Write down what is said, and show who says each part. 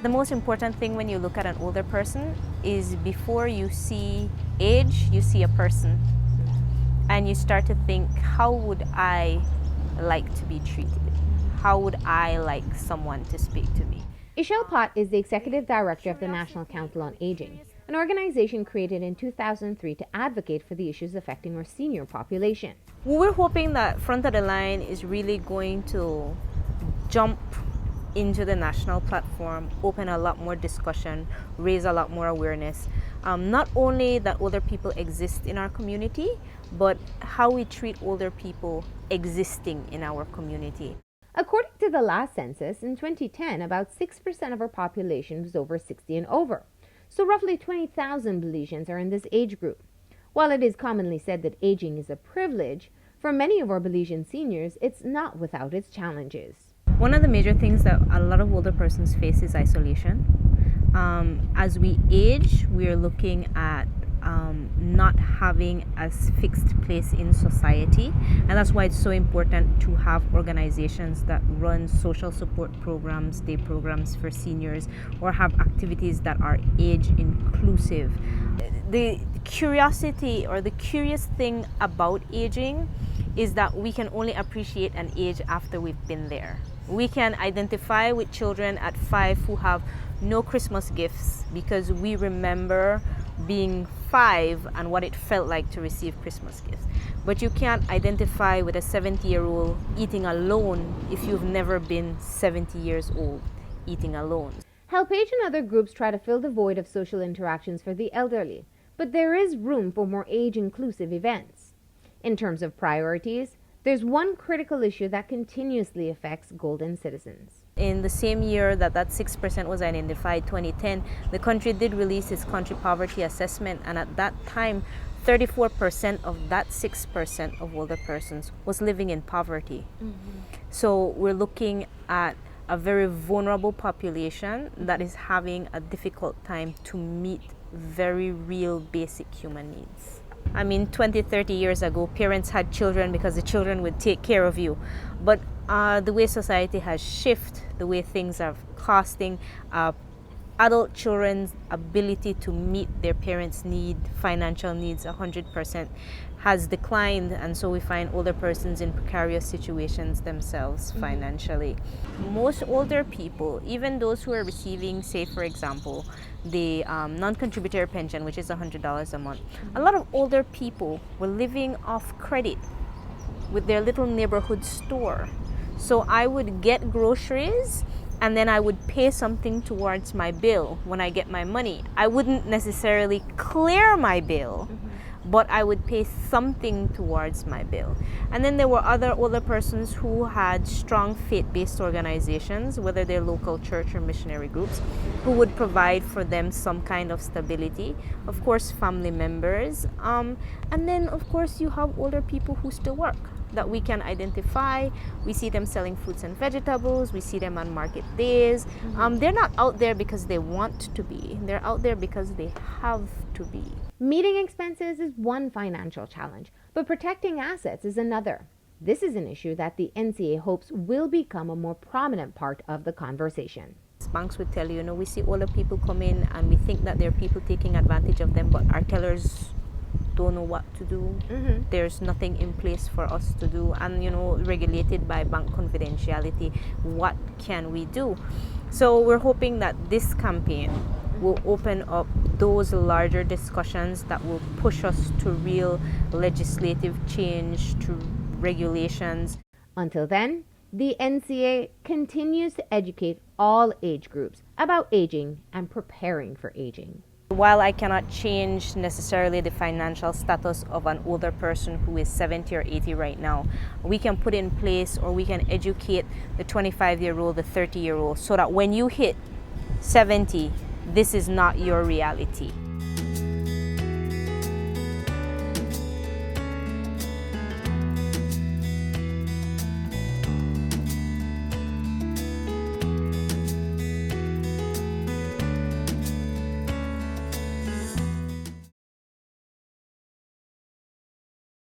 Speaker 1: The most important thing when you look at an older person is before you see age, you see a person. And you start to think, how would I like to be treated? How would I like someone to speak to me?
Speaker 2: Ishelle Pott is the executive director of the National Council on Aging, an organization created in 2003 to advocate for the issues affecting our senior population.
Speaker 1: We're hoping that Front of the Line is really going to jump into the national platform, open a lot more discussion, raise a lot more awareness. Not only that older people exist in our community, but how we treat older people existing in our community.
Speaker 2: According to the last census, in 2010, about 6% of our population was over 60 and over. So roughly 20,000 Belizeans are in this age group. While it is commonly said that aging is a privilege, for many of our Belizean seniors, it's not without its challenges.
Speaker 1: One of the major things that a lot of older persons face is isolation. As we age, we are looking at not having a fixed place in society, and that's why it's so important to have organizations that run social support programs, day programs for seniors, or have activities that are age inclusive. The curiosity or the curious thing about aging is that we can only appreciate an age after we've been there. We can identify with children at 5 who have no Christmas gifts because we remember being 5 and what it felt like to receive Christmas gifts. But you can't identify with a 70-year-old eating alone if you've never been 70 years old eating alone.
Speaker 2: HelpAge and other groups try to fill the void of social interactions for the elderly, but there is room for more age-inclusive events. In terms of priorities, there's one critical issue that continuously affects Golden citizens.
Speaker 1: In the same year that 6% was identified, 2010, the country did release its country poverty assessment, and at that time, 34% of that 6% of older persons was living in poverty. So we're looking at a very vulnerable population that is having a difficult time to meet very real basic human needs. I mean, 20, 30 years ago, parents had children because the children would take care of you. But the way society has shifted, the way things are costing, adult children's ability to meet their parents' financial needs 100% has declined, and so we find older persons in precarious situations themselves financially. Most older people, even those who are receiving, say for example, the non-contributory pension, which is $100 a month, a lot of older people were living off credit with their little neighborhood store. So I would get groceries and then I would pay something towards my bill when I get my money. I wouldn't necessarily clear my bill, but I would pay something towards my bill. And then there were other older persons who had strong faith-based organizations, whether they're local church or missionary groups, who would provide for them some kind of stability. Of course, family members. And then, of course, you have older people who still work that we can identify. We see them selling fruits and vegetables. We see them on market days. They're not out there because they want to be. They're out there because they have to be.
Speaker 2: Meeting expenses is one financial challenge, but protecting assets is another. This is an issue that the NCA hopes will become a more prominent part of the conversation.
Speaker 1: Banks would tell you, we see older people come in and we think that there are people taking advantage of them, but our tellers don't know what to do. There's nothing in place for us to do, and regulated by bank confidentiality. What can we do? So we're hoping that this campaign will open up those larger discussions that will push us to real legislative change, to regulations.
Speaker 2: Until then, the NCA continues to educate all age groups about aging and preparing for aging.
Speaker 1: While I cannot change necessarily the financial status of an older person who is 70 or 80 right now, we can put in place, or we can educate the 25-year-old, the 30-year-old, so that when you hit 70, this is not your reality.